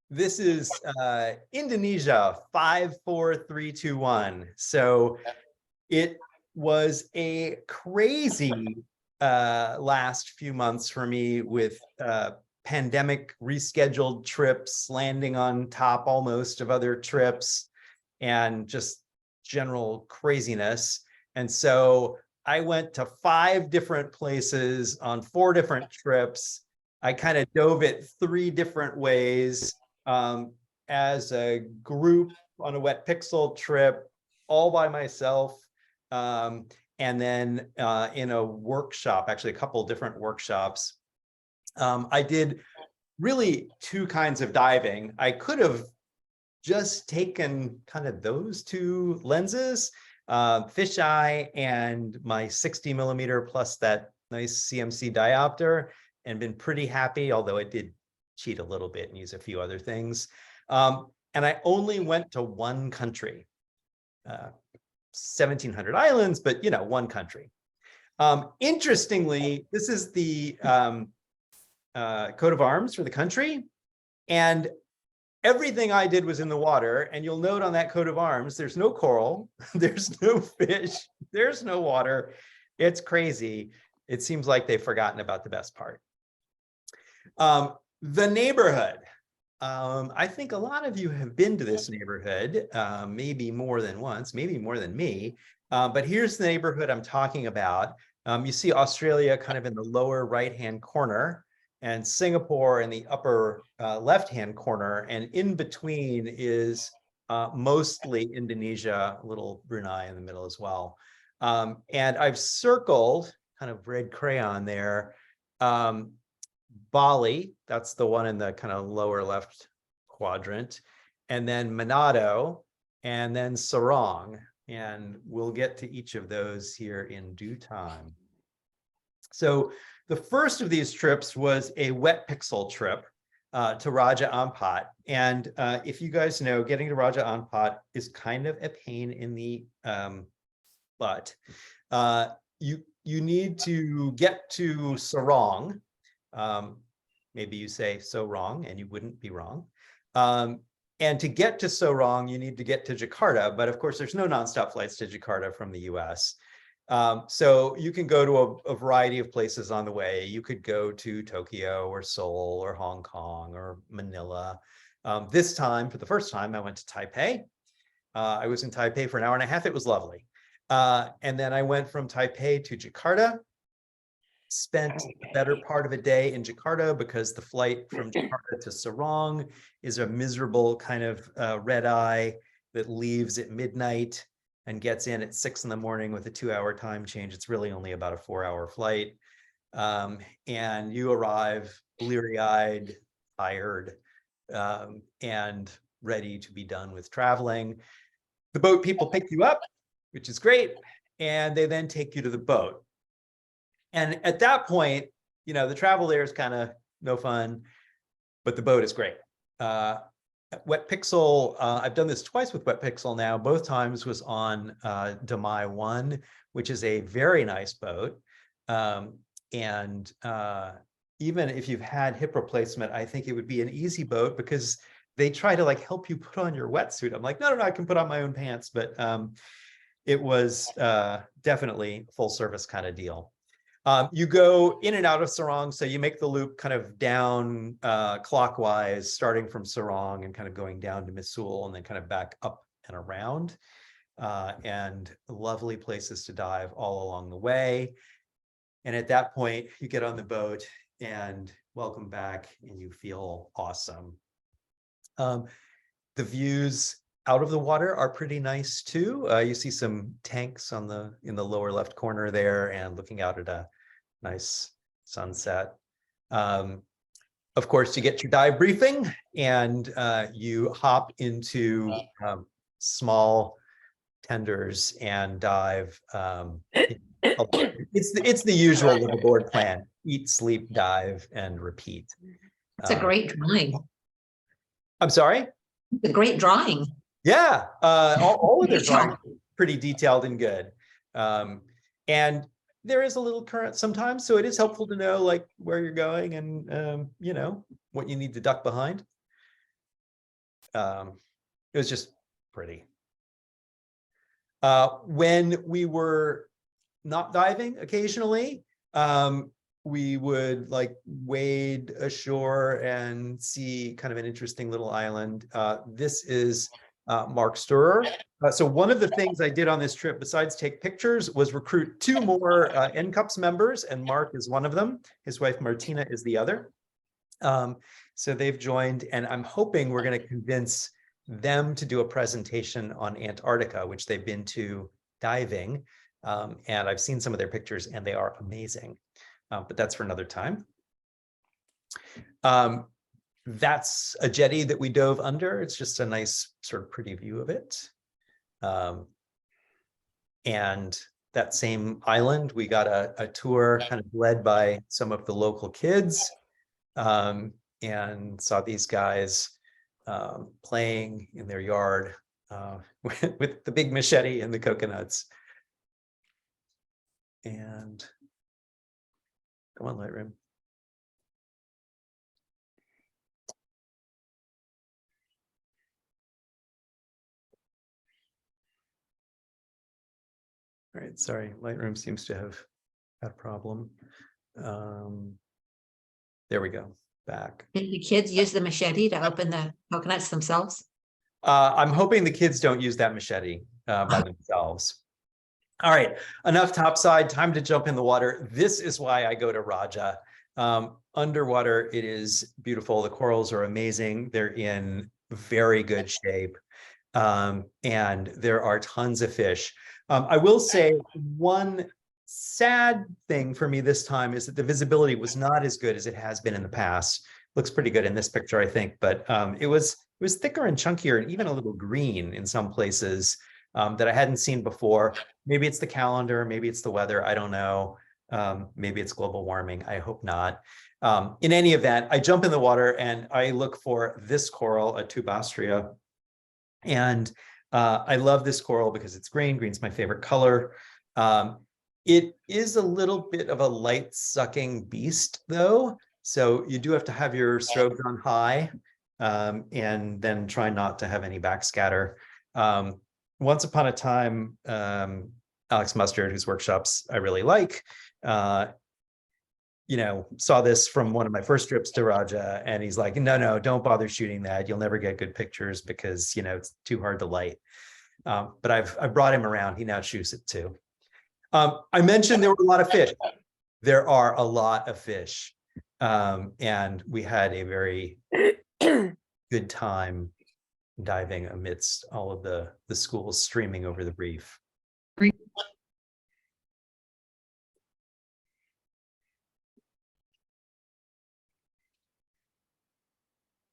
This is Indonesia, 54321. So it was a crazy last few months for me with pandemic rescheduled trips, landing on top almost of other trips, and just general craziness. And so I went to 5 different places on 4 different trips. I kind of dove it 3 different ways, as a group on a wet pixel trip, all by myself, and then in a workshop, actually a couple different workshops. I did really 2 kinds of diving. I could have just taken kind of those 2 lenses, fisheye and my 60mm plus that nice CMC diopter, and been pretty happy, although I did cheat a little bit and use a few other things. And I only went to 1 country, 1,700 islands, but 1 country. Interestingly, this is the coat of arms for the country, and everything I did was in the water. And you'll note on that coat of arms, there's no coral, there's no fish, there's no water. It's crazy. It seems like they've forgotten about the best part. The neighborhood. I think a lot of you have been to this neighborhood, maybe more than once, maybe more than me. But here's the neighborhood I'm talking about. You see Australia kind of in the lower right-hand corner, and Singapore in the upper left-hand corner. And in between is mostly Indonesia, a little Brunei in the middle as well. And I've circled, kind of red crayon there, Bali, that's the one in the kind of lower left quadrant, and then Manado, and then Sarong. And we'll get to each of those here in due time. So the first of these trips was a wet pixel trip to Raja Ampat. And if you guys know, getting to Raja Ampat is kind of a pain in the butt. You need to get to Sarong. Maybe you say so wrong, and you wouldn't be wrong. And to get to Sarong, you need to get to Jakarta. But of course, there's no nonstop flights to Jakarta from the US. So you can go to a variety of places on the way. You could go to Tokyo or Seoul or Hong Kong or Manila. This time, for the first time, I went to Taipei. I was in Taipei for an hour and a half. It was lovely. And then I went from Taipei to Jakarta, spent the better part of a day in Jakarta because the flight from Jakarta to Sarong is a miserable kind of red eye that leaves at midnight and gets in at 6 in the morning with a 2-hour time change. It's really only about a 4-hour flight. And you arrive bleary-eyed, tired, and ready to be done with traveling. The boat people pick you up, which is great, and they then take you to the boat. And at that point, the travel there is kind of no fun, but the boat is great. Wet Pixel, I've done this twice with Wet Pixel now. Both times was on Damai 1, which is a very nice boat. And even if you've had hip replacement, I think it would be an easy boat because they try to help you put on your wetsuit. I'm like, no, I can put on my own pants. But it was definitely full service kind of deal. You go in and out of Sarong, so you make the loop kind of down clockwise, starting from Sarong and kind of going down to Misul and then kind of back up and around. And lovely places to dive all along the way. And at that point, you get on the boat and welcome back, and you feel awesome. The views out of the water are pretty nice too. You see some tanks in the lower left corner there, and looking out at a nice sunset. Of course, you get your dive briefing, and you hop into small tenders and dive. It's the usual little board plan: eat, sleep, dive, and repeat. It's a great drawing. I'm sorry? It's a great drawing. Yeah, all of their drawings are pretty detailed and good. And there is a little current sometimes, so it is helpful to know like where you're going and you know, what you need to duck behind. It was just pretty. When we were not diving occasionally, we would like wade ashore and see kind of an interesting little island. This is Mark Sturer. So one of the things I did on this trip, besides take pictures, was recruit 2 more NCUPS members, and Mark is one of them. His wife Martina is the other. So they've joined, and I'm hoping we're going to convince them to do a presentation on Antarctica, which they've been to diving. And I've seen some of their pictures and they are amazing. But that's for another time. That's a jetty that we dove under. It's just a nice sort of pretty view of it. And that same island, we got a tour kind of led by some of the local kids, and saw these guys playing in their yard with the big machete and the coconuts. And come on, Lightroom. All right, sorry, Lightroom seems to have had a problem. There we go, back. Did the kids use the machete to open the coconuts themselves? I'm hoping the kids don't use that machete by themselves. All right, enough topside, time to jump in the water. This is why I go to Raja. Underwater, it is beautiful. The corals are amazing. They're in very good shape. And there are tons of fish. I will say one sad thing for me this time is that the visibility was not as good as it has been in the past. Looks pretty good in this picture, I think, but it was thicker and chunkier and even a little green in some places that I hadn't seen before. Maybe it's the calendar, maybe it's the weather, I don't know. Maybe it's global warming, I hope not. In any event, I jump in the water and I look for this coral, a tubastria. And I love this coral because it's green. Green's my favorite color. It is a little bit of a light-sucking beast, though. So you do have to have your strobes on high and then try not to have any backscatter. Once upon a time, Alex Mustard, whose workshops I really like, you know, saw this from one of my first trips to Raja, and he's like, no, don't bother shooting that. You'll never get good pictures because, you know, it's too hard to light. But I've brought him around. He now shoots it too. I mentioned there were a lot of fish. There are a lot of fish. And we had a very good time diving amidst all of the schools streaming over the reef.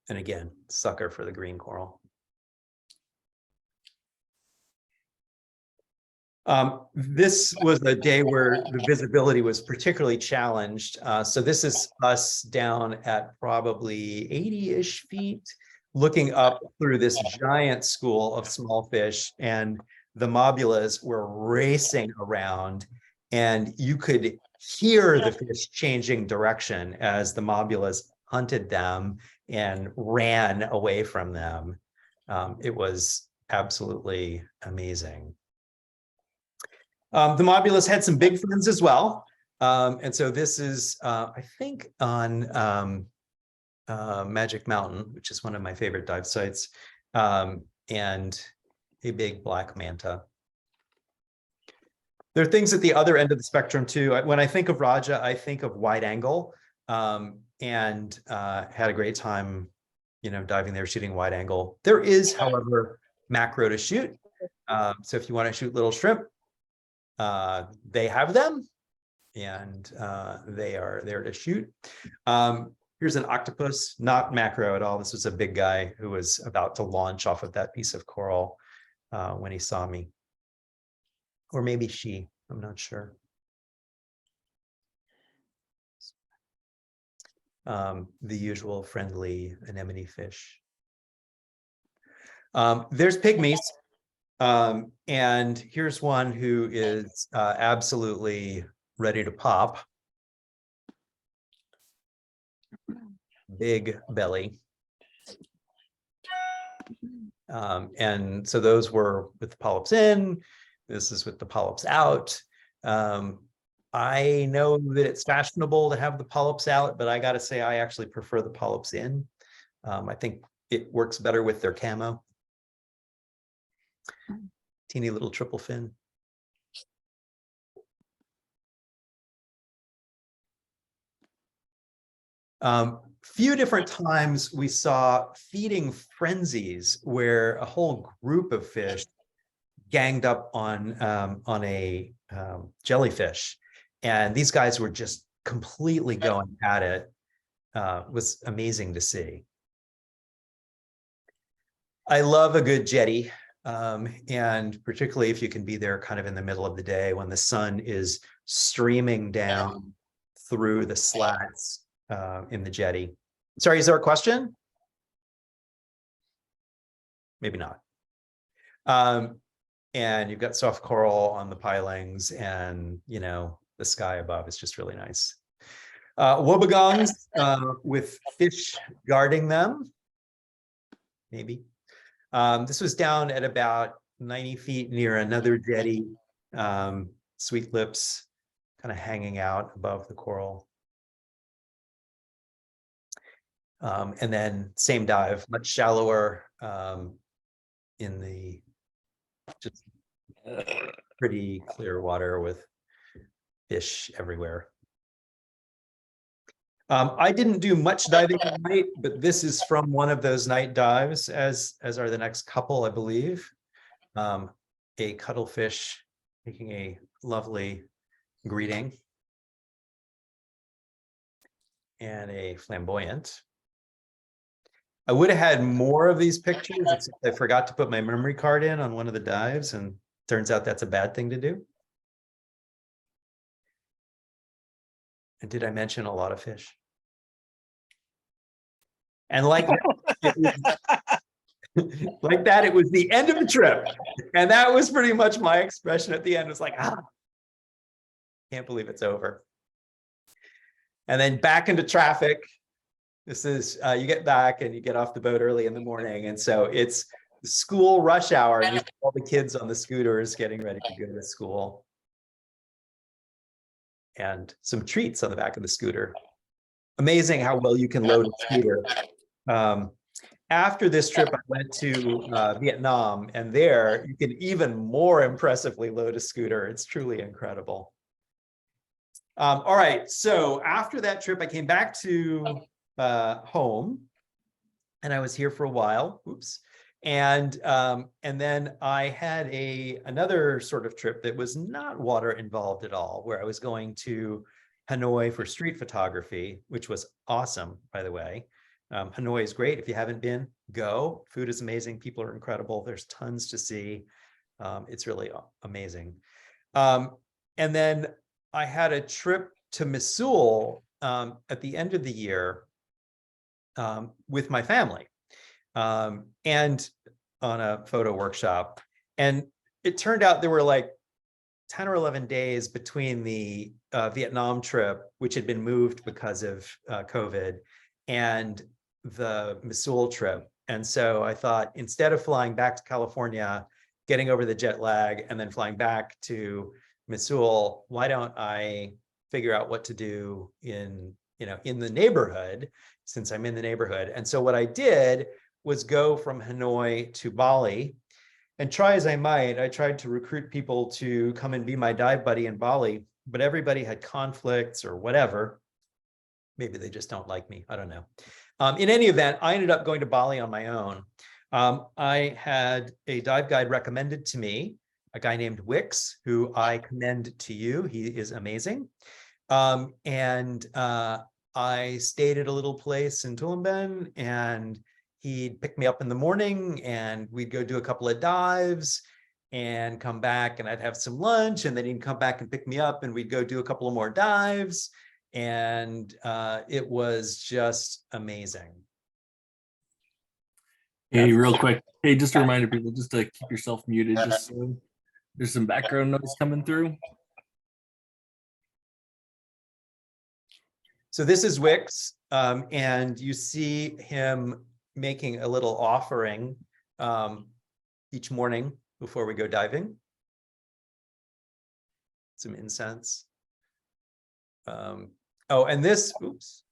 And again, sucker for the green coral. This was a day where the visibility was particularly challenged. So this is us down at probably 80-ish feet, looking up through this giant school of small fish, and the mobulas were racing around, and you could hear the fish changing direction as the mobulas hunted them and ran away from them. It was absolutely amazing. The mobulas had some big friends as well. And so this is, I think, on Magic Mountain, which is one of my favorite dive sites, and a big black manta. There are things at the other end of the spectrum too. When I think of Raja, I think of wide angle, and had a great time, you know, diving there, shooting wide angle. There is, however, macro to shoot. So if you want to shoot little shrimp, they have them, and they are there to shoot. Here's an octopus, not macro at all. This was a big guy who was about to launch off of that piece of coral when he saw me. Or maybe she, I'm not sure. The usual friendly anemone fish. There's pygmies. And here's one who is absolutely ready to pop. Big belly. And so those were with the polyps in. This is with the polyps out. I know that it's fashionable to have the polyps out, but I got to say I actually prefer the polyps in. I think it works better with their camo. Teeny little triple fin. Few different times we saw feeding frenzies where a whole group of fish ganged up on a jellyfish, and these guys were just completely going at it. It was amazing to see. I love a good jetty, and particularly if you can be there kind of in the middle of the day when the sun is streaming down through the slats in the jetty. Sorry, is there a question? Maybe not. And you've got soft coral on the pilings, and the sky above is just really nice. Wobbegongs with fish guarding them, maybe. This was down at about 90 feet near another jetty. Sweet lips kind of hanging out above the coral. And then same dive, much shallower, in the just pretty clear water with fish everywhere. I didn't do much diving at night, but this is from one of those night dives, as are the next couple, I believe. A cuttlefish making a lovely greeting. And a flamboyant. I would have had more of these pictures, except I forgot to put my memory card in on one of the dives, and turns out that's a bad thing to do. And did I mention a lot of fish? And like like that, it was the end of the trip. And that was pretty much my expression at the end. It was like, can't believe it's over. And then back into traffic. This is, you get back and you get off the boat early in the morning. And so it's school rush hour, and you see all the kids on the scooters getting ready to go to school. And some treats on the back of the scooter. Amazing how well you can load a scooter. After this trip, I went to Vietnam, and there you can even more impressively load a scooter. It's truly incredible. All right, so after that trip, I came back to home, and I was here for a while. Oops. And then I had another sort of trip that was not water involved at all, where I was going to Hanoi for street photography, which was awesome, by the way. Hanoi is great. If you haven't been, go. Food is amazing. People are incredible. There's tons to see. It's really amazing. And then I had a trip to Missoula at the end of the year with my family, and on a photo workshop. And it turned out there were like 10 or 11 days between the Vietnam trip, which had been moved because of COVID, and the Missoula trip. And so I thought, instead of flying back to California, getting over the jet lag, and then flying back to Missoula, why don't I figure out what to do in the neighborhood, since I'm in the neighborhood. And so what I did was go from Hanoi to Bali, and try as I might, I tried to recruit people to come and be my dive buddy in Bali, but everybody had conflicts or whatever. Maybe they just don't like me. I don't know. In any event, I ended up going to Bali on my own. I had a dive guide recommended to me, a guy named Wix, who I commend to you. He is amazing. And I stayed at a little place in Tulamben, and he'd pick me up in the morning, and we'd go do a couple of dives and come back, and I'd have some lunch, and then he'd come back and pick me up, and we'd go do a couple of more dives. And it was just amazing. Hey, real quick. Hey, just a reminder, people, just to keep yourself muted, just so there's some background noise coming through. So this is Wix, and you see him making a little offering each morning before we go diving. Some incense. Oh, and this, oops,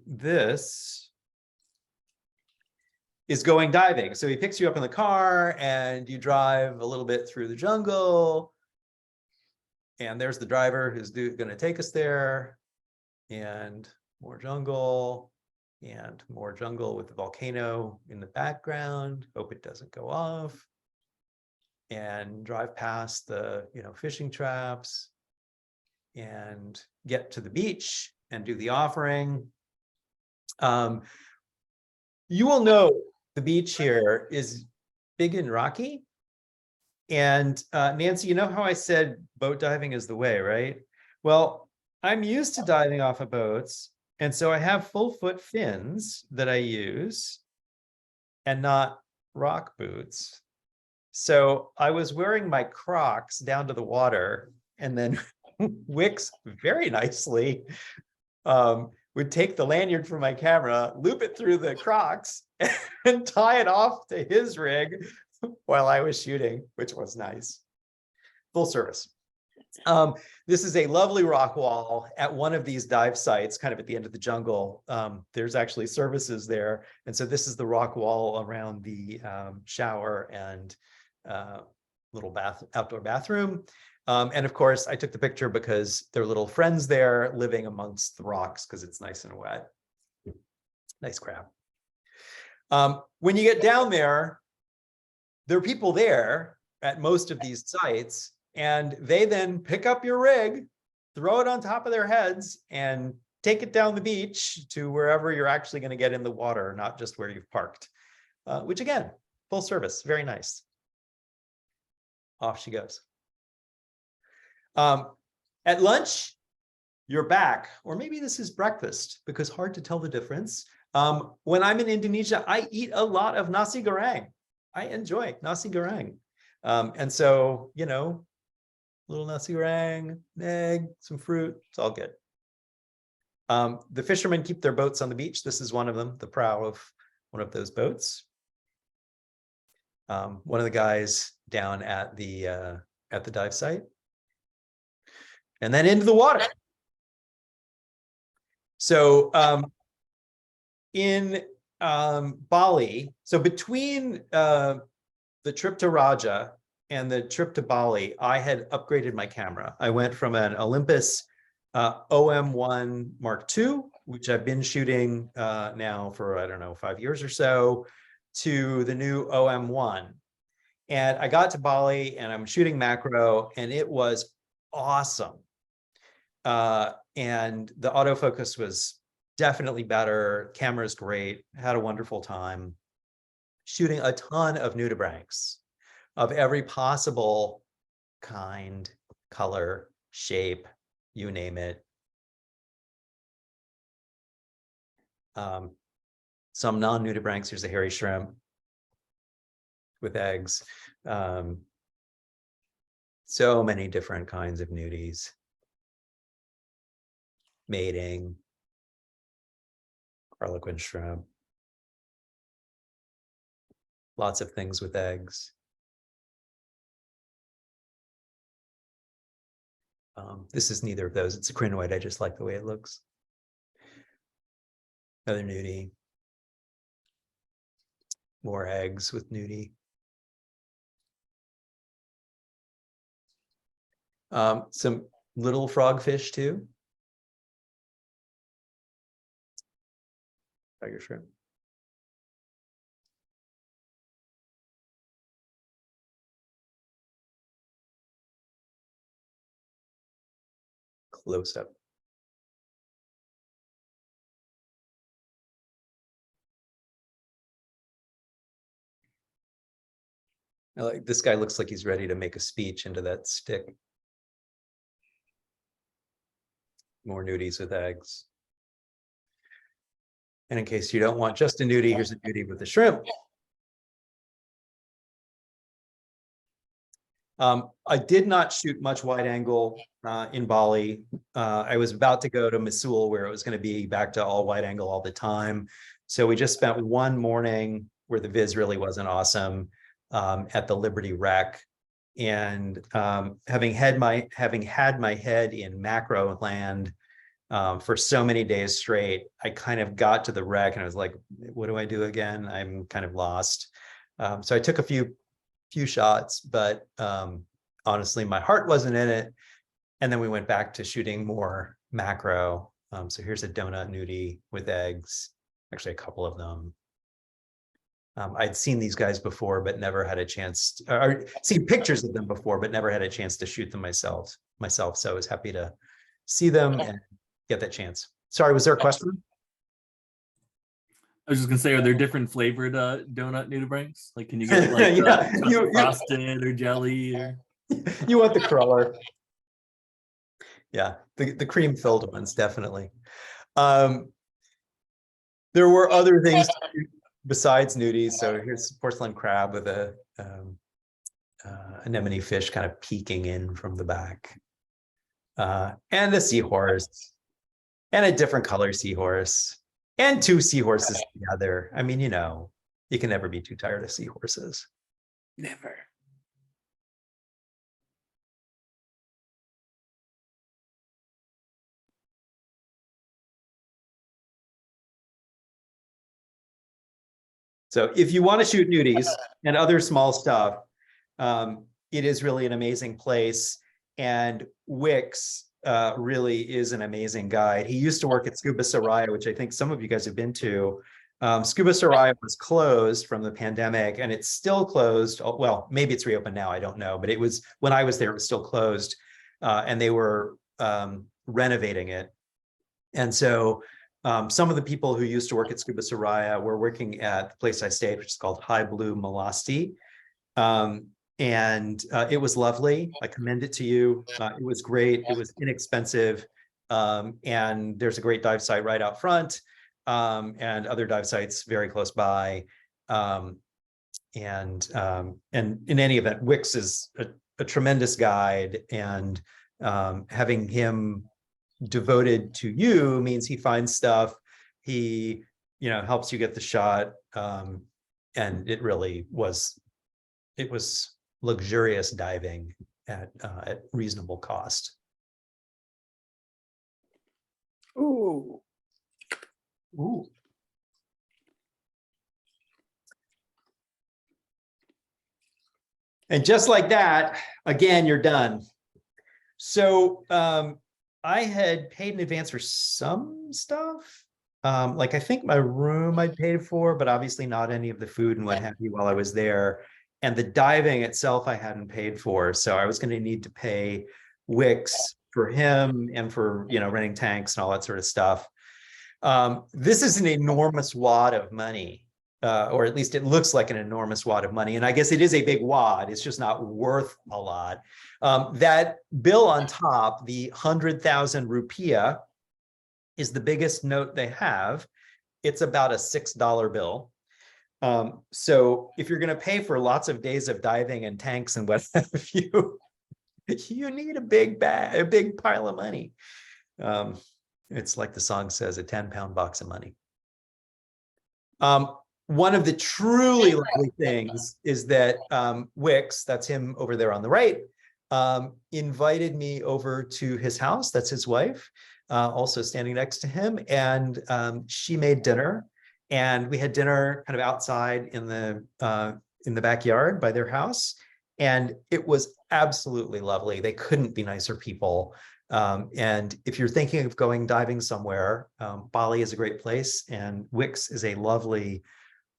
this is going diving. So he picks you up in the car and you drive a little bit through the jungle. And there's the driver who's going to take us there. And more jungle with the volcano in the background. Hope it doesn't go off. And drive past the, fishing traps and get to the beach and do the offering. You will know the beach here is big and rocky. And Nancy, you know how I said boat diving is the way, right? Well, I'm used to diving off of boats. And so I have full foot fins that I use and not rock boots. So I was wearing my Crocs down to the water, and then Wix very nicely would take the lanyard from my camera, loop it through the Crocs, and tie it off to his rig while I was shooting, which was nice. Full service. This is a lovely rock wall at one of these dive sites, kind of at the end of the jungle. There's actually services there. And so this is the rock wall around the shower and little outdoor bathroom. And of course, I took the picture because there are little friends there living amongst the rocks because it's nice and wet. Nice crab. When you get down there are people there at most of these sites, and they then pick up your rig, throw it on top of their heads, and take it down the beach to wherever you're actually going to get in the water, not just where you've parked, which again, full service, very nice. Off she goes. At lunch, you're back, or maybe this is breakfast, because hard to tell the difference. When I'm in Indonesia, I eat a lot of nasi goreng. I enjoy nasi goreng. And so, little nasi goreng, an egg, some fruit, it's all good. The fishermen keep their boats on the beach. This is one of them, the prow of one of those boats. One of the guys down at the dive site. And then into the water. So in Bali, so between the trip to Raja and the trip to Bali, I had upgraded my camera. I went from an Olympus OM1 Mark II, which I've been shooting now for, I don't know, 5 years or so, to the new OM1. And I got to Bali and I'm shooting macro, and it was awesome. And the autofocus was definitely better. Camera's great. Had a wonderful time shooting a ton of nudibranchs of every possible kind, color, shape, you name it. Some non-nudibranchs. Here's a hairy shrimp with eggs. So many different kinds of nudies. Mating, harlequin shrimp, lots of things with eggs. This is neither of those. It's a crinoid. I just like the way it looks. Another nudie. More eggs with nudie. Some little frogfish too. Tiger shrimp. Close up. Like this guy looks like he's ready to make a speech into that stick. More nudies with eggs. And in case you don't want just a nudie, here's a nudie with a shrimp. I did not shoot much wide angle in Bali. I was about to go to Mosul, where it was going to be back to all wide angle all the time. So we just spent one morning where the viz really wasn't awesome at the Liberty Rec. And having had my head in macro land for so many days straight, I kind of got to the wreck and I was like, what do I do again? I'm kind of lost. So I took a few shots, but honestly, my heart wasn't in it. And then we went back to shooting more macro. So here's a donut nudie with eggs, actually a couple of them. I'd seen these guys before, but never had a chance, or seen pictures of them before, but never had a chance to shoot them myself. So I was happy to see them and get that chance. Sorry, was there a question? I was just gonna say, are there different flavored donut nudibranchs? Like, can you get like Yeah, frosted or jelly? Or... You want the cruller? Yeah, the cream filled ones, definitely. There were other things besides nudies. So here's porcelain crab with a anemone fish kind of peeking in from the back, and a seahorse, and a different color seahorse, and two seahorses together. I mean, you know, you can never be too tired of seahorses. Never. So if you want to shoot nudies and other small stuff, it is really an amazing place. And Wix really is an amazing guide. He used to work at Scuba Soraya, which I think some of you guys have been to. Scuba Soraya was closed from the pandemic, and it's still closed. Well, maybe it's reopened now, I don't know. But it was, when I was there, it was still closed. And they were renovating it. And so some of the people who used to work at Scuba Soraya were working at the place I stayed, which is called High Blue Malasti. And it was lovely. I commend it to you. It was great. It was inexpensive. And there's a great dive site right out front, and other dive sites very close by. And in any event, Wix is a tremendous guide, and having him devoted to you means he finds stuff, he, you know, helps you get the shot. And it really was, it was luxurious diving at reasonable cost. Ooh. Ooh. And just like that, again, you're done. So I had paid in advance for some stuff. Like I think my room I'd paid for, but obviously not any of the food and what have you while I was there. And the diving itself I hadn't paid for. So I was going to need to pay Wix for him and for, you know, renting tanks and all that sort of stuff. This is an enormous wad of money, or at least it looks like an enormous wad of money. And I guess it is a big wad. It's just not worth a lot. That bill on top, the 100,000 rupiah, is the biggest note they have. It's about a $6 bill. So if you're going to pay for lots of days of diving and tanks and what have you, you need a big bag, a big pile of money. It's like the song says, a 10-pound box of money. One of the truly lovely things is that Wix, that's him over there on the right, invited me over to his house. That's his wife, also standing next to him. And she made dinner. And we had dinner kind of outside in the backyard by their house. And it was absolutely lovely. They couldn't be nicer people. And if you're thinking of going diving somewhere, Bali is a great place. And Wix is a lovely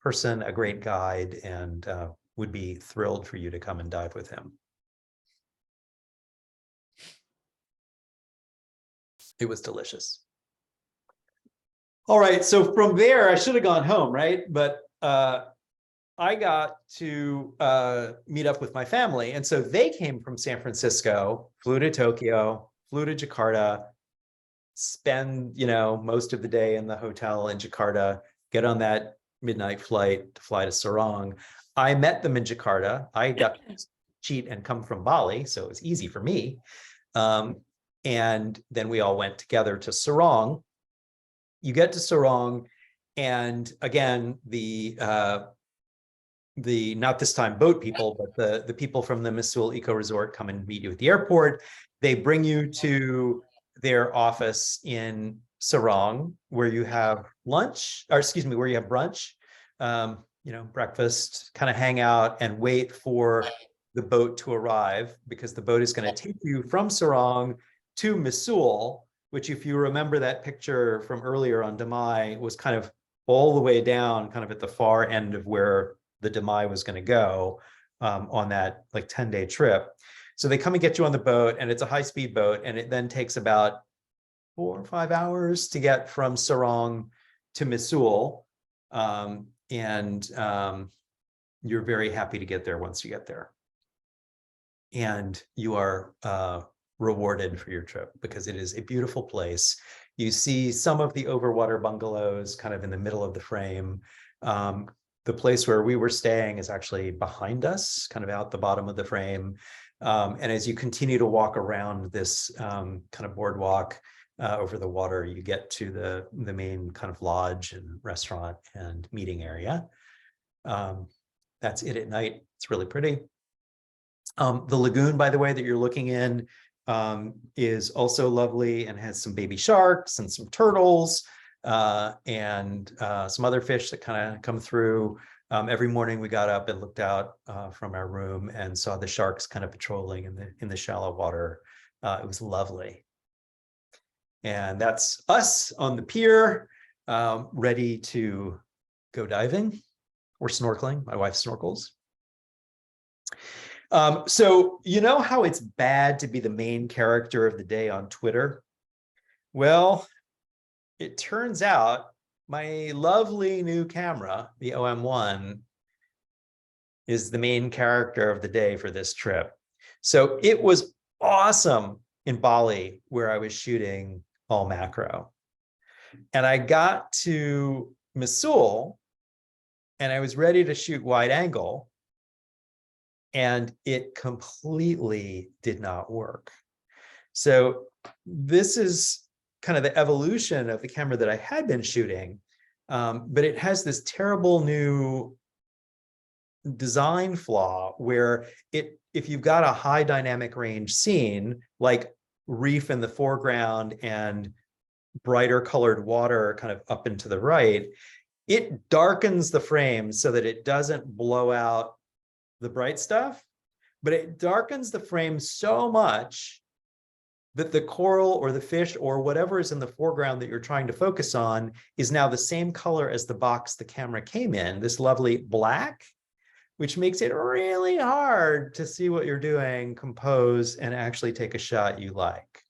person, a great guide, and would be thrilled for you to come and dive with him. It was delicious. All right, so from there, I should have gone home, right? But I got to meet up with my family. And so they came from San Francisco, flew to Tokyo, flew to Jakarta, spend, you know, most of the day in the hotel in Jakarta, get on that midnight flight to fly to Sorong. I met them in Jakarta. I got cheat and come from Bali, so it was easy for me. And then we all went together to Sorong. You get to Sorong, and again, the not this time boat people, but the people from the Missoul Eco Resort come and meet you at the airport. They bring you to their office in Sorong, where you have lunch, or excuse me, where you have brunch, breakfast, kind of hang out and wait for the boat to arrive, because the boat is going to take you from Sorong to Missoul, which, if you remember that picture from earlier on Damai, was kind of all the way down, kind of at the far end of where the Damai was going to go on that like 10-day trip. So they come and get you on the boat, and it's a high-speed boat, and it then takes about 4 or 5 hours to get from Sorong to Missoul. You're very happy to get there once you get there. And you are rewarded for your trip, because it is a beautiful place. You see some of the overwater bungalows kind of in the middle of the frame. The place where we were staying is actually behind us, kind of out the bottom of the frame. And as you continue to walk around this kind of boardwalk over the water, you get to the main kind of lodge and restaurant and meeting area. That's it at night. It's really pretty. The lagoon, by the way, that you're looking in is also lovely and has some baby sharks and some turtles and some other fish that kind of come through. Every morning we got up and looked out from our room and saw the sharks kind of patrolling in the shallow water. It was lovely. And that's us on the pier, ready to go diving or snorkeling. My wife snorkels. So you know how it's bad to be the main character of the day on Twitter? Well, it turns out my lovely new camera, the OM1, is the main character of the day for this trip. So it was awesome in Bali, where I was shooting all macro. And I got to Missoul, and I was ready to shoot wide angle, and it completely did not work. So this is kind of the evolution of the camera that I had been shooting, but it has this terrible new design flaw where if you've got a high dynamic range scene, like reef in the foreground and brighter colored water kind of up and to the right, it darkens the frame so that it doesn't blow out the bright stuff, but it darkens the frame so much that the coral or the fish or whatever is in the foreground that you're trying to focus on is now the same color as the box the camera came in, this lovely black, which makes it really hard to see what you're doing, compose, and actually take a shot you like.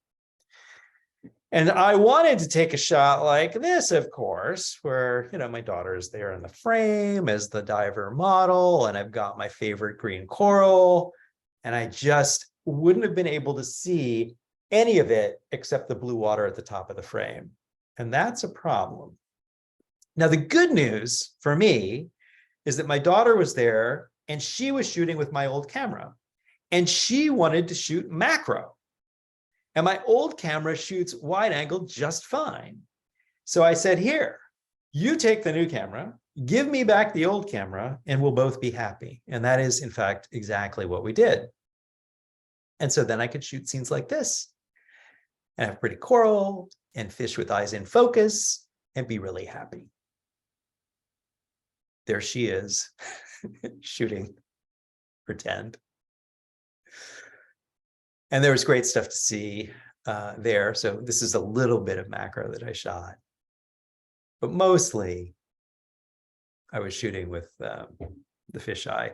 And I wanted to take a shot like this, of course, where, my daughter is there in the frame as the diver model, and I've got my favorite green coral, and I just wouldn't have been able to see any of it except the blue water at the top of the frame. And that's a problem. Now, the good news for me is that my daughter was there and she was shooting with my old camera, and she wanted to shoot macro. And my old camera shoots wide angle just fine. So I said, here, you take the new camera, give me back the old camera, and we'll both be happy. And that is, in fact, exactly what we did. And so then I could shoot scenes like this and have pretty coral and fish with eyes in focus and be really happy. There she is shooting pretend. And there was great stuff to see there. So this is a little bit of macro that I shot. But mostly, I was shooting with the fisheye.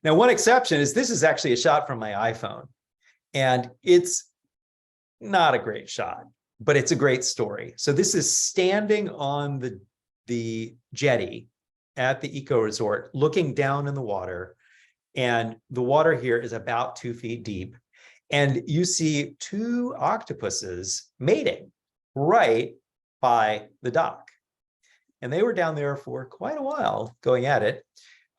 Now, one exception is this is actually a shot from my iPhone. And it's not a great shot, but it's a great story. So this is standing on the jetty at the eco resort, looking down in the water. And the water here is about 2 feet deep. And you see 2 octopuses mating right by the dock. And they were down there for quite a while going at it.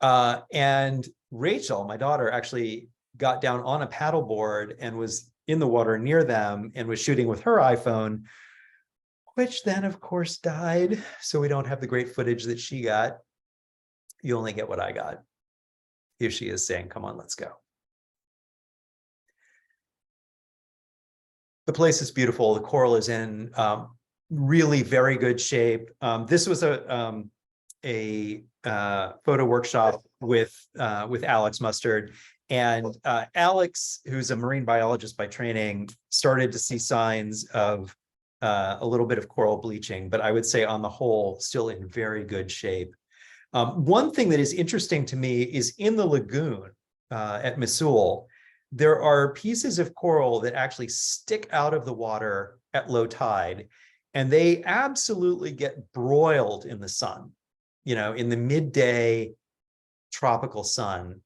And Rachel, my daughter, actually got down on a paddleboard and was in the water near them and was shooting with her iPhone, which then of course died. So we don't have the great footage that she got. You only get what I got. Here she is saying, come on, let's go. The place is beautiful. The coral is in really very good shape. This was a photo workshop with Alex Mustard. And Alex, who's a marine biologist by training, started to see signs of a little bit of coral bleaching, but I would say on the whole, still in very good shape. One thing that is interesting to me is in the lagoon at Missoul, there are pieces of coral that actually stick out of the water at low tide, and they absolutely get broiled in the sun, you know, in the midday tropical sun,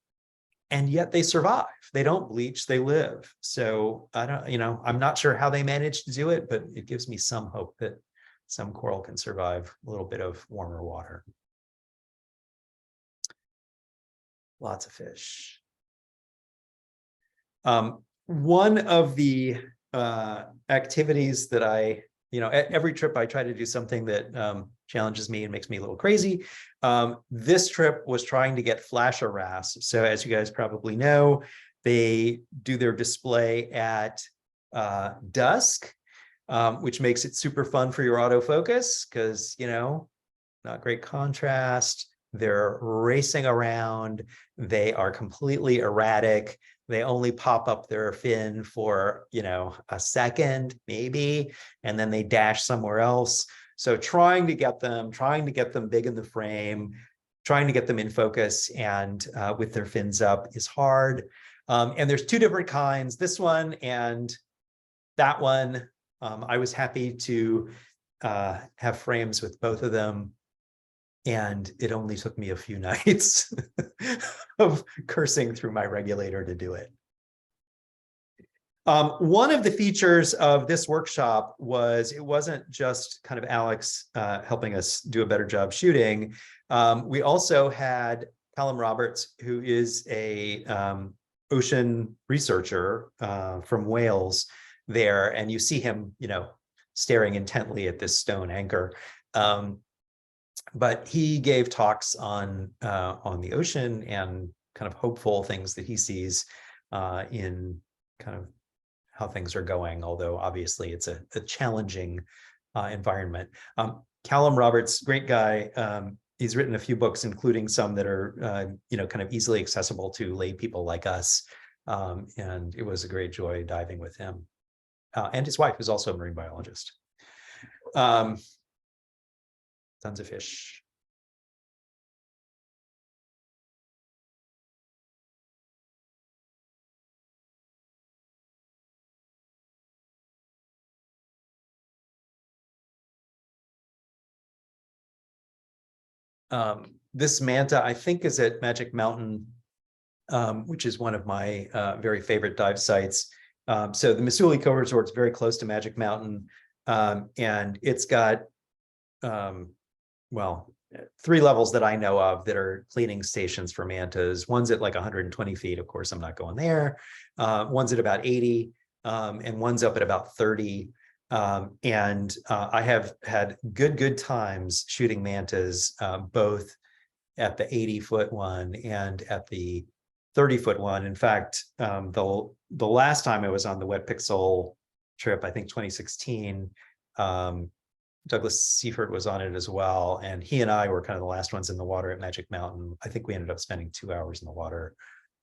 and yet they survive. They don't bleach, they live. So I don't, you know, I'm not sure how they managed to do it, but it gives me some hope that some coral can survive a little bit of warmer water. Lots of fish. One of the activities that I, you know, at every trip I try to do something that challenges me and makes me a little crazy. This trip was trying to get flash wrasse. So as you guys probably know, they do their display at dusk, which makes it super fun for your autofocus because, you know, not great contrast. They're racing around. They are completely erratic. They only pop up their fin for, you know, a second, maybe, and then they dash somewhere else. So trying to get them big in the frame, trying to get them in focus and with their fins up is hard. And there's two different kinds, this one and that one. I was happy to have frames with both of them. And it only took me a few nights of cursing through my regulator to do it. One of the features of this workshop was it wasn't just kind of Alex helping us do a better job shooting. We also had Callum Roberts, who is a ocean researcher from Wales there. And you see him, you know, staring intently at this stone anchor. But he gave talks on the ocean and kind of hopeful things that he sees in kind of how things are going, although obviously it's a challenging environment. Callum Roberts, great guy. He's written a few books, including some that are you know, kind of easily accessible to lay people like us. And it was a great joy diving with him. And his wife is also a marine biologist. Tons of fish. This manta, I think, is at Magic Mountain, which is one of my very favorite dive sites. So the Missoula Eco-Resort is very close to Magic Mountain, and it's got well, 3 levels that I know of that are cleaning stations for mantas. One's at like 120 feet. Of course, I'm not going there. One's at about 80, and one's up at about 30. And I have had good times shooting mantas, both at the 80-foot one and at the 30-foot one. In fact, the last time I was on the Wet Pixel trip, I think 2016, Douglas Seifert was on it as well. And he and I were kind of the last ones in the water at Magic Mountain. I think we ended up spending 2 hours in the water.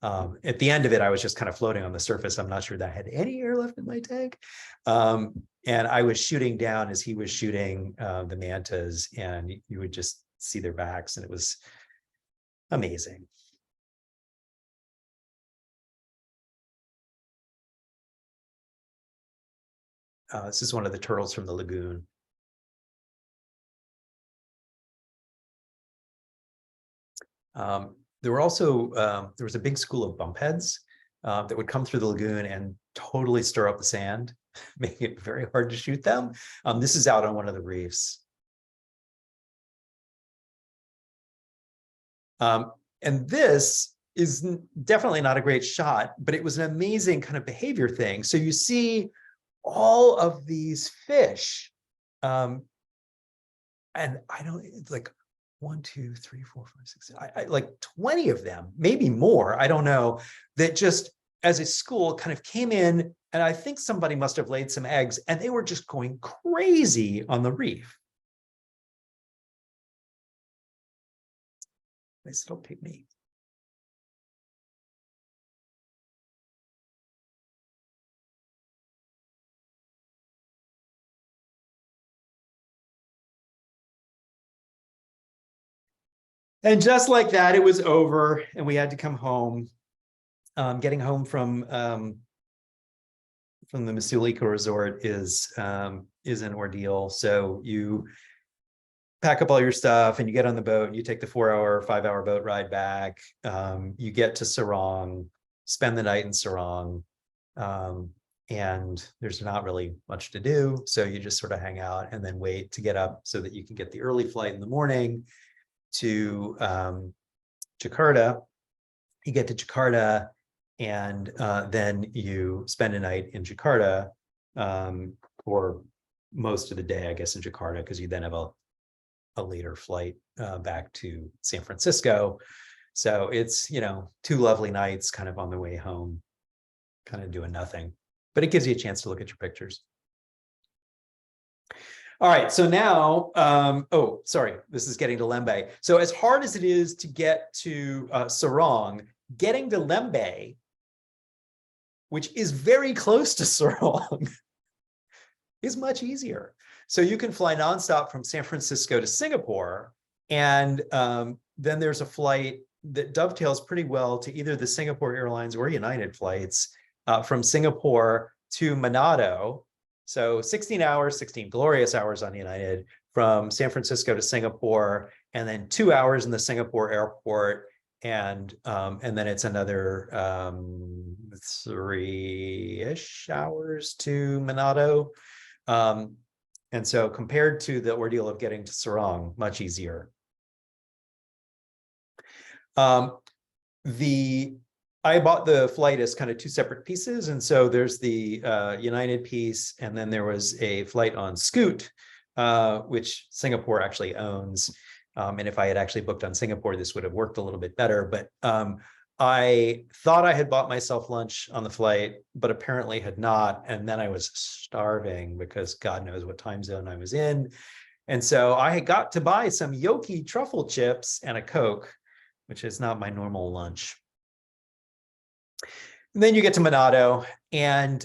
At the end of it, I was just kind of floating on the surface. I'm not sure that I had any air left in my tank. And I was shooting down as he was shooting the mantas, and you would just see their backs, and it was amazing. This is one of the turtles from the lagoon. There were also, there was a big school of bumpheads that would come through the lagoon and totally stir up the sand, making it very hard to shoot them. This is out on one of the reefs. And this definitely not a great shot, but it was an amazing kind of behavior thing. So you see all of these fish, and I don't, it's like 1, 2, 3, 4, 5, 6, I like 20 of them, maybe more, I don't know, that just as a school kind of came in, and I think somebody must have laid some eggs, and they were just going crazy on the reef. Nice little pygmy. And just like that, it was over, and we had to come home. Getting home from the Masulico resort is an ordeal. So you pack up all your stuff and you get on the boat, you take the 4-hour, 5-hour boat ride back. You get to Sarong, spend the night in Sarong, and there's not really much to do. So you just sort of hang out and then wait to get up so that you can get the early flight in the morning to Jakarta. You get to Jakarta, and then you spend a night in Jakarta, or most of the day, I guess, in Jakarta, because you then have a later flight back to San Francisco. So it's, 2 lovely nights kind of on the way home, kind of doing nothing, but it gives you a chance to look at your pictures. All right, so now, oh, sorry, this is getting to Lembe. So as hard as it is to get to Sarong, getting to Lembe, which is very close to Sarong, is much easier. So you can fly nonstop from San Francisco to Singapore, and then there's a flight that dovetails pretty well to either the Singapore Airlines or United flights from Singapore to Manado. So 16 hours, 16 glorious hours on United from San Francisco to Singapore, and then 2 hours in the Singapore airport, and then it's another 3-ish hours to Manado. And so compared to the ordeal of getting to Sarong, much easier. I bought the flight as kind of 2 separate pieces. And so there's the United piece, and then there was a flight on Scoot, which Singapore actually owns. And if I had actually booked on Singapore, this would have worked a little bit better. But I thought I had bought myself lunch on the flight, but apparently had not. And then I was starving because God knows what time zone I was in. And so I had got to buy some Yoki truffle chips and a Coke, which is not my normal lunch. And then you get to Manado, and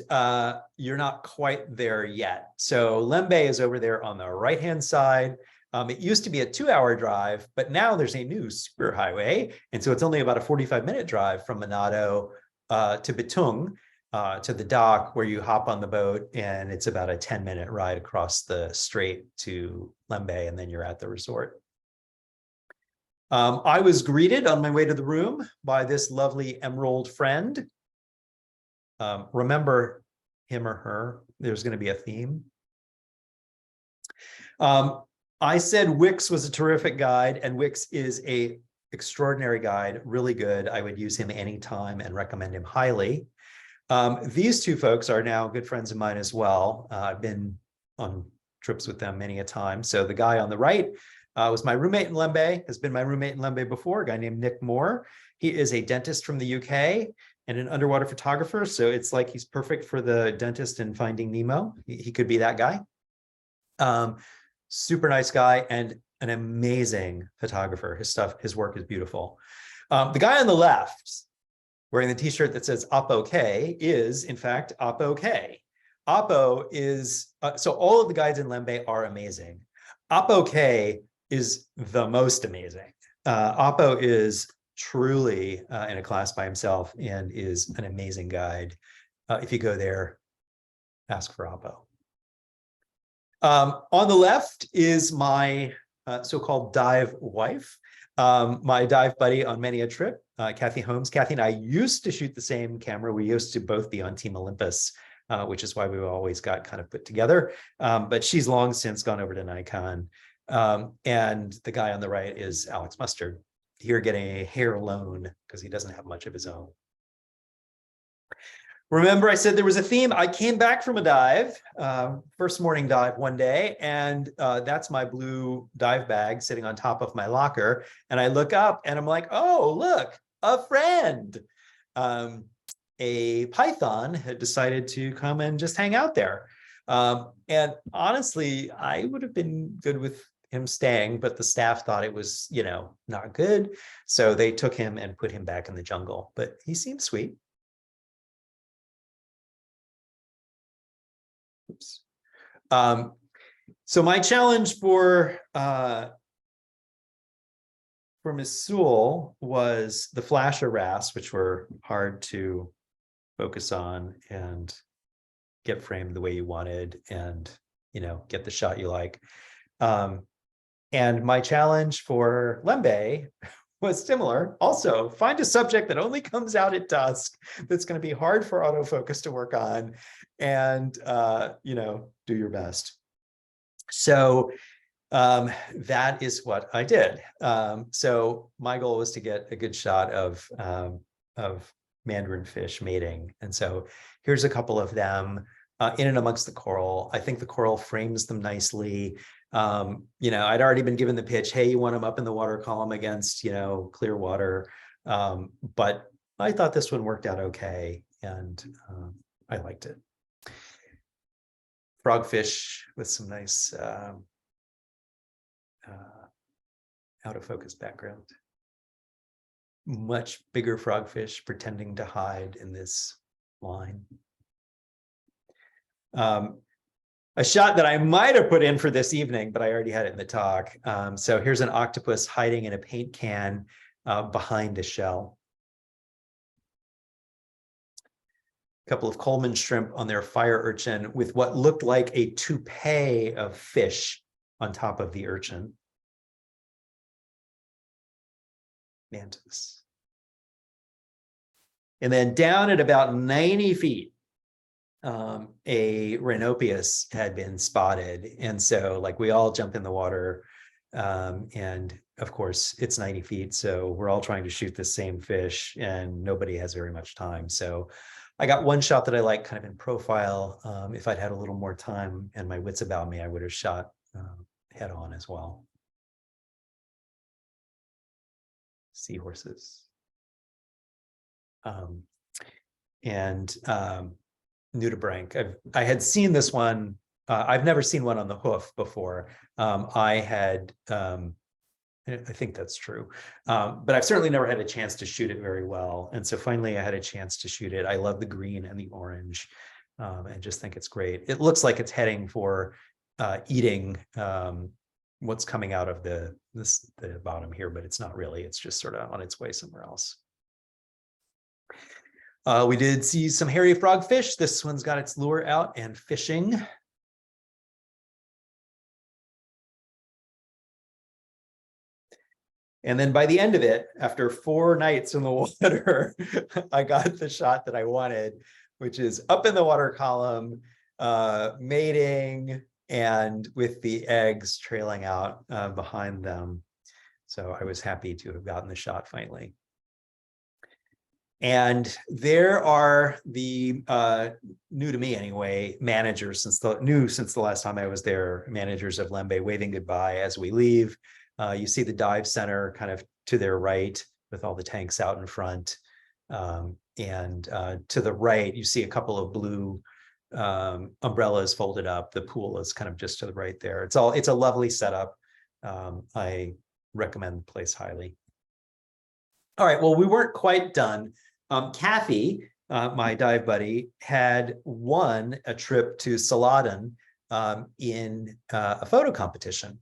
you're not quite there yet. So Lembe is over there on the right-hand side. It used to be a 2-hour drive, but now there's a new superhighway. And so it's only about a 45-minute drive from Manado to Bitung, to the dock, where you hop on the boat, and it's about a 10-minute ride across the strait to Lembe, and then you're at the resort. I was greeted on my way to the room by this lovely emerald friend. Remember him or her, there's going to be a theme. I said Wix was a terrific guide, and Wix is a extraordinary guide, really good. I would use him anytime and recommend him highly. These 2 folks are now good friends of mine as well. I've been on trips with them many a time. So the guy on the right was my roommate in Lembe, has been my roommate in Lembe before, a guy named Nick Moore. He is a dentist from the UK and an underwater photographer. So it's like he's perfect for the dentist in Finding Nemo. He could be that guy. Super nice guy and an amazing photographer. His work is beautiful. The guy on the left, wearing the t-shirt that says Oppo K, is in fact Oppo K. Oppo is, so all of the guides in Lembe are amazing. Oppo K is the most amazing. Oppo is truly in a class by himself and is an amazing guide. If you go there, ask for Oppo. On the left is my so-called dive wife, my dive buddy on many a trip, Kathy Holmes. Kathy and I used to shoot the same camera. We used to both be on Team Olympus, which is why we always got kind of put together. But she's long since gone over to Nikon. And the guy on the right is Alex Mustard. here getting a hair loan because he doesn't have much of his own. Remember, I said there was a theme. I came back from a dive, first morning dive one day, and that's my blue dive bag sitting on top of my locker. And I look up and I'm like, oh, look, a friend. A python had decided to come and just hang out there. And honestly, I would have been good with him staying, but the staff thought it was, not good. So they took him and put him back in the jungle, but he seemed sweet. Oops. So my challenge for Miss Sewell was the flash arrasts, which were hard to focus on and get framed the way you wanted and, get the shot you like. And my challenge for Lembe was similar. Also, find a subject that only comes out at dusk that's going to be hard for autofocus to work on and, do your best. So that is what I did. So my goal was to get a good shot of mandarin fish mating. And so here's a couple of them in and amongst the coral. I think the coral frames them nicely. I'd already been given the pitch, hey, you want them up in the water column against, clear water. But I thought this one worked out okay. And I liked it. Frogfish with some nice out of focus background. Much bigger frogfish pretending to hide in this line. A shot that I might have put in for this evening, but I already had it in the talk. So here's an octopus hiding in a paint can behind a shell. A couple of Coleman shrimp on their fire urchin with what looked like a toupee of fish on top of the urchin. Mantis. And then down at about 90 feet, a Rhinopeus had been spotted. And so we all jump in the water. And of course it's 90 feet. So we're all trying to shoot the same fish and nobody has very much time. So I got one shot that I like kind of in profile. If I'd had a little more time and my wits about me, I would have shot head on as well. Seahorses. Nudibranch. I had seen this one. I've never seen one on the hoof before. I think that's true. But I've certainly never had a chance to shoot it very well. And so finally I had a chance to shoot it. I love the green and the orange and just think it's great. It looks like it's heading for eating what's coming out of the bottom here, but it's not really. It's just sort of on its way somewhere else. We did see some hairy frogfish. This one's got its lure out and fishing. And then by the end of it, after 4 nights in the water, I got the shot that I wanted, which is up in the water column, mating, and with the eggs trailing out behind them. So I was happy to have gotten the shot finally. And there are the new to me anyway, managers since the last time I was there, managers of Lembe waving goodbye as we leave. You see the dive center kind of to their right with all the tanks out in front. And to the right, you see a couple of blue umbrellas folded up. The pool is kind of just to the right there. It's a lovely setup. I recommend the place highly. All right, well, we weren't quite done. Kathy, my dive buddy, had won a trip to Saladen in a photo competition.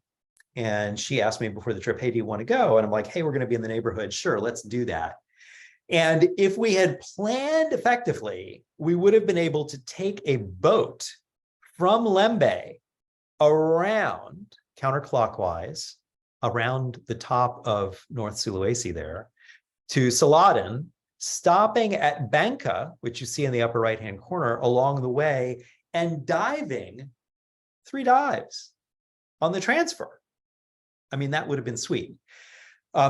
And she asked me before the trip, hey, do you want to go? And I'm like, hey, we're going to be in the neighborhood. Sure, let's do that. And if we had planned effectively, we would have been able to take a boat from Lembe around counterclockwise, around the top of North Sulawesi there, to Saladen, stopping at Bangka, which you see in the upper right-hand corner along the way, and diving 3 dives on the transfer. I mean, that would have been sweet.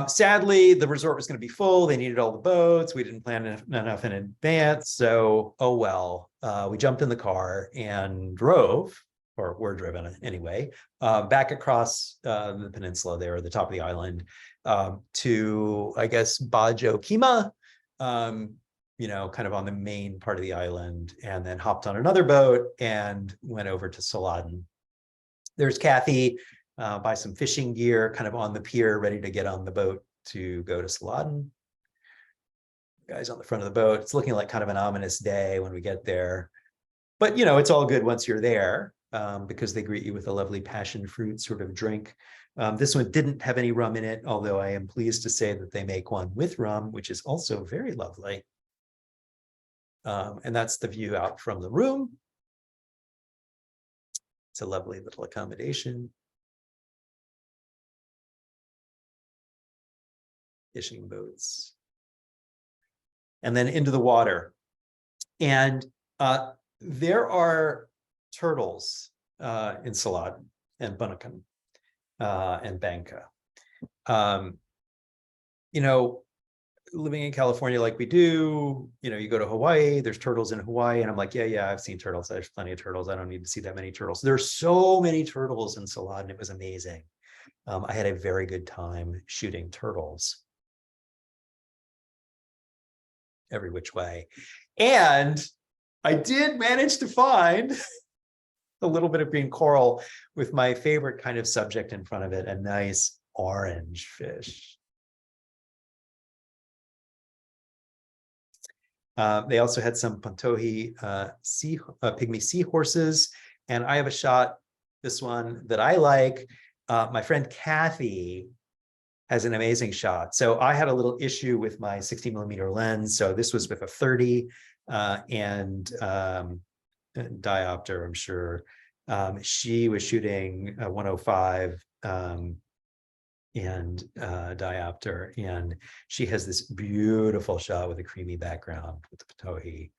Sadly, the resort was going to be full. They needed all the boats. We didn't plan enough in advance. So, oh well, we jumped in the car and drove, or were driven anyway, back across the peninsula there, the top of the island, to, I guess, Bajo Kima, kind of on the main part of the island, and then hopped on another boat and went over to Saladin. There's Kathy, buy some fishing gear, kind of on the pier, ready to get on the boat to go to Saladin. Guys on the front of the boat. It's looking like kind of an ominous day when we get there. But, it's all good once you're there, because they greet you with a lovely passion fruit sort of drink. This one didn't have any rum in it, although I am pleased to say that they make one with rum, which is also very lovely. And that's the view out from the room. It's a lovely little accommodation. Fishing boats. And then into the water. And there are turtles in Saladin and Bunaken and Bangka. Living in California like we do, you go to Hawaii, there's turtles in Hawaii, and I'm like, yeah, I've seen turtles. There's plenty of turtles. I don't need to see that many turtles. There's so many turtles in Saladin. It was amazing. I had a very good time shooting turtles every which way. And I did manage to find a little bit of green coral with my favorite kind of subject in front of it, a nice orange fish. They also had some Pantohi pygmy seahorses, and I have a shot, this one that I like. My friend Kathy has an amazing shot. So I had a little issue with my 60mm lens. So this was with a 30 and diopter, I'm sure. She was shooting a 105 and diopter, and she has this beautiful shot with a creamy background with the Pantohi,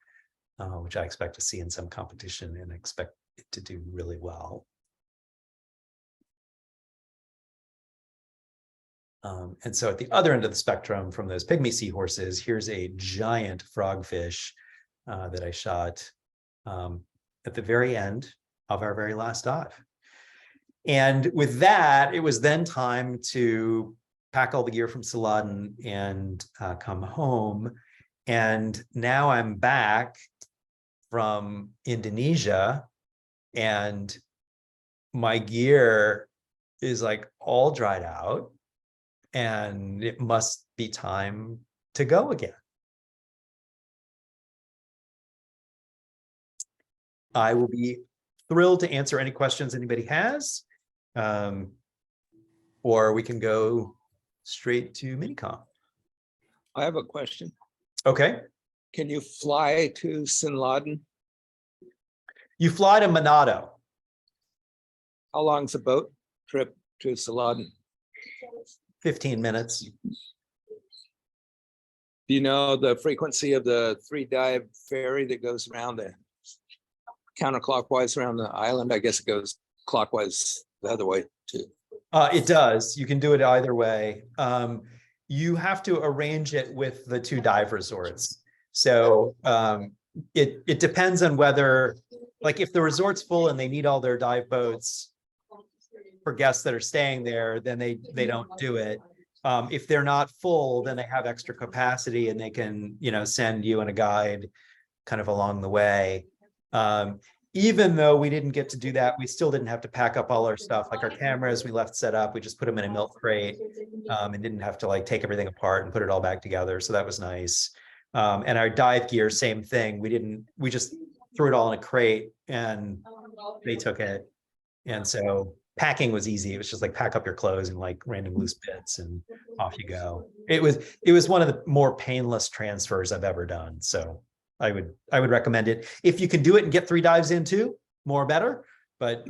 which I expect to see in some competition and expect it to do really well. And so at the other end of the spectrum from those pygmy seahorses, here's a giant frogfish that I shot at the very end of our very last dive. And with that, it was then time to pack all the gear from Saladin and come home. And now I'm back from Indonesia, and my gear is like all dried out, and it must be time to go again. I will be thrilled to answer any questions anybody has, or we can go straight to Minicom. I have a question. Okay. Can you fly to Saladin? You fly to Manado. How long's a boat trip to Saladin? 15 minutes. Do you know the frequency of the 3-dive ferry that goes around the counterclockwise around the island? I guess it goes clockwise the other way too. It does. You can do it either way. You have to arrange it with the 2 dive resorts. So it depends on whether, like, if the resort's full and they need all their dive boats for guests that are staying there, then they don't do it. If they're not full, then they have extra capacity and they can, send you and a guide kind of along the way. Even though we didn't get to do that, we still didn't have to pack up all our stuff. Like our cameras, we left set up. We just put them in a milk crate and didn't have to take everything apart and put it all back together. So that was nice. And our dive gear, same thing. We just threw it all in a crate and they took it. And so packing was easy. It was just pack up your clothes and random loose bits and off you go. It was one of the more painless transfers I've ever done. So I would recommend it. If you can do it and get 3 dives in too, more better, but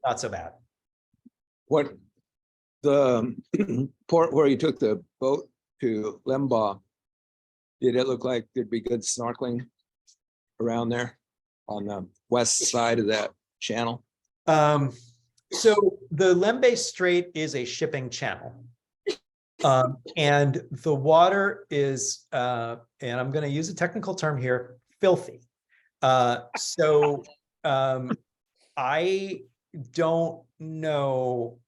not so bad. What the port where you took the boat to Lemba, did it look like there'd be good snorkeling around there on the west side of that channel? So the Lembe Strait is a shipping channel. And the water is, and I'm going to use a technical term here, filthy. So I don't know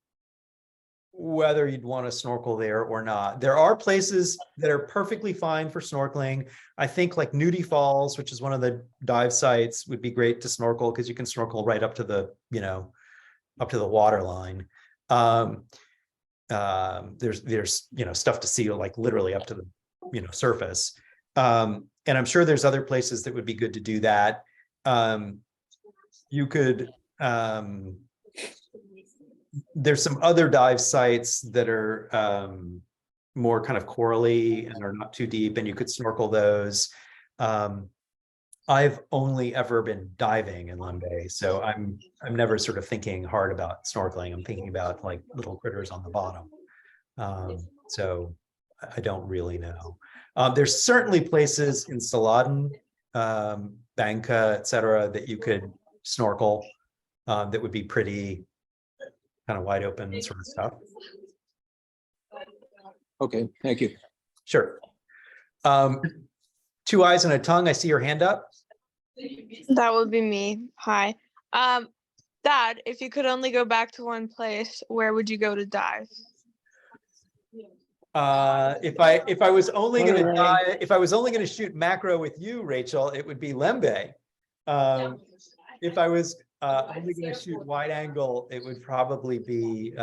whether you'd want to snorkel there or not. There are places that are perfectly fine for snorkeling. I think like Nudie Falls, which is one of the dive sites, would be great to snorkel because you can snorkel right up to the, up to the water line. There's stuff to see like literally up to the surface. And I'm sure there's other places that would be good to do that. You could there's some other dive sites that are more kind of corally and are not too deep, and you could snorkel those. I've only ever been diving in Lembe, so I'm never sort of thinking hard about snorkeling. I'm thinking about like little critters on the bottom. So I don't really know. There's certainly places in Saladen, Banca, etc., that you could snorkel that would be pretty kind of wide open sort of stuff. Okay, thank you. Sure. Two eyes and a tongue. I see your hand up. That would be me. Hi. Dad, if you could only go back to one place, where would you go to dive? If I was only going to die, if I was only going to shoot macro with you, Rachel, it would be Lembe. If I was only going to shoot wide angle, it would probably be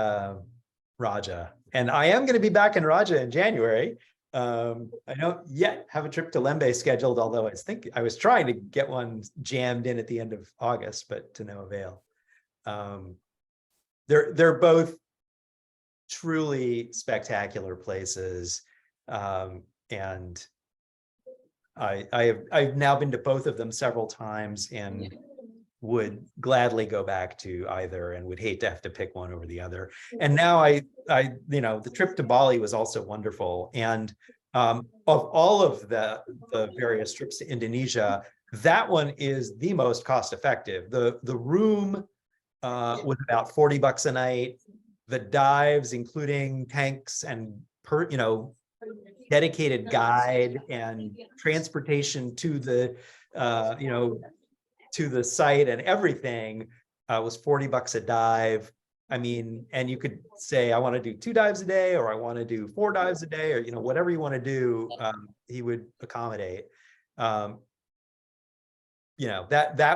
Raja. And I am going to be back in Raja in January. I don't yet have a trip to Lembe scheduled, although I was trying to get one jammed in at the end of August, but to no avail. They're both truly spectacular places, and I've now been to both of them several times and would gladly go back to either, and would hate to have to pick one over the other. And now the trip to Bali was also wonderful. And of all of the various trips to Indonesia, that one is the most cost effective. The room was about $40 a night. The dives, including tanks and dedicated guide and transportation to the to the site and everything, was $40 a dive. I mean, and you could say, I want to do 2 dives a day, or I want to do 4 dives a day, or whatever you want to do, he would accommodate. That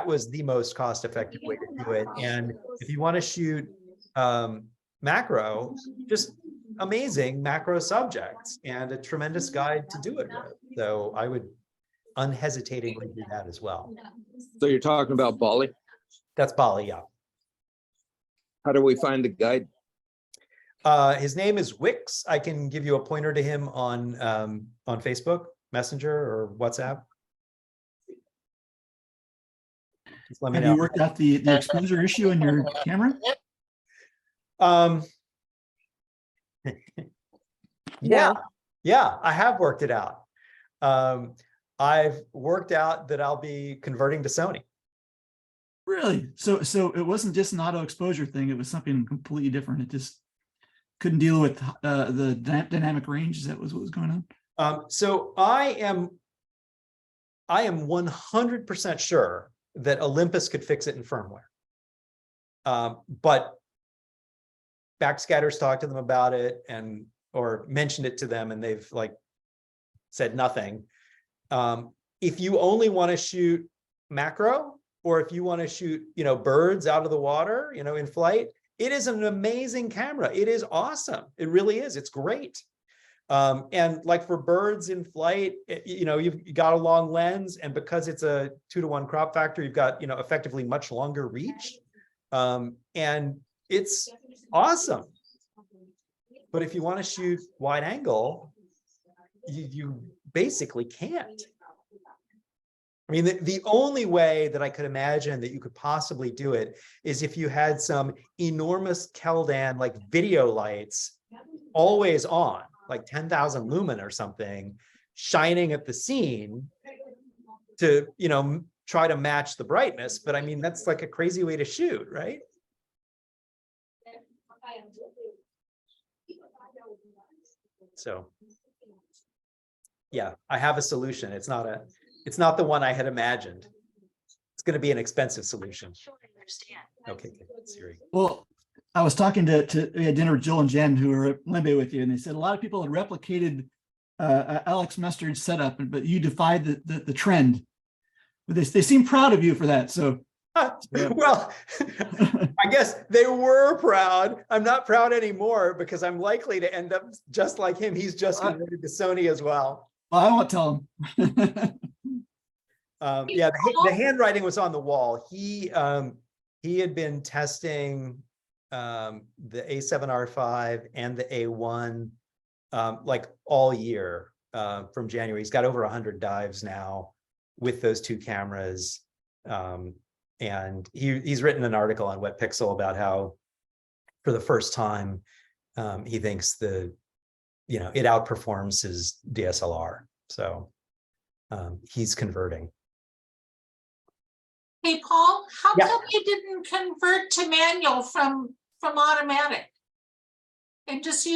was the most cost-effective way to do it. And if you want to shoot macro, just amazing macro subjects and a tremendous guide to do it with. So I would unhesitatingly do that as well. So you're talking about Bali? That's Bali, yeah. How do we find the guide? His name is Wix. I can give you a pointer to him on Facebook Messenger or WhatsApp. Just let me know. Have you worked out the exposure issue in your camera? Yeah, I have worked it out. I've worked out that I'll be converting to Sony. Really? So it wasn't just an auto exposure thing. It was something completely different. It just couldn't deal with the dynamic range. That was what was going on. So I am 100% sure that Olympus could fix it in firmware. But Backscatters talked to them about it or mentioned it to them, and they've said nothing. If you only want to shoot macro, or if you want to shoot, birds out of the water, in flight, it is an amazing camera. It is awesome. It really is. It's great. And for birds in flight, you've got a long lens, and because it's a 2-to-1 crop factor, you've got, effectively much longer reach. And it's awesome. But if you want to shoot wide angle, you basically can't. I mean, the only way that I could imagine that you could possibly do it is if you had some enormous Keldan video lights always on, 10,000 lumen or something, shining at the scene to, try to match the brightness. But I mean, that's a crazy way to shoot, right? So. Yeah, I have a solution. It's not the one I had imagined. It's going to be an expensive solution. Okay, good, Siri. Well, I was talking to we had dinner with Jill and Jen who were at Limbe with you, and they said a lot of people had replicated Alex Mustard's setup, but you defied the trend. But they seem proud of you for that. So Well, I guess they were proud. I'm not proud anymore because I'm likely to end up just like him. He's just converted to Sony as well. I won't tell them. Yeah, the handwriting was on the wall. He had been testing the A7R5 and the A1 like all year from January. He's got over 100 dives now with those two cameras. And he's written an article on WetPixel about how for the first time he thinks it outperforms his DSLR. So he's converting. Hey, Paul, how Yeah. come you didn't convert to manual from automatic? And just use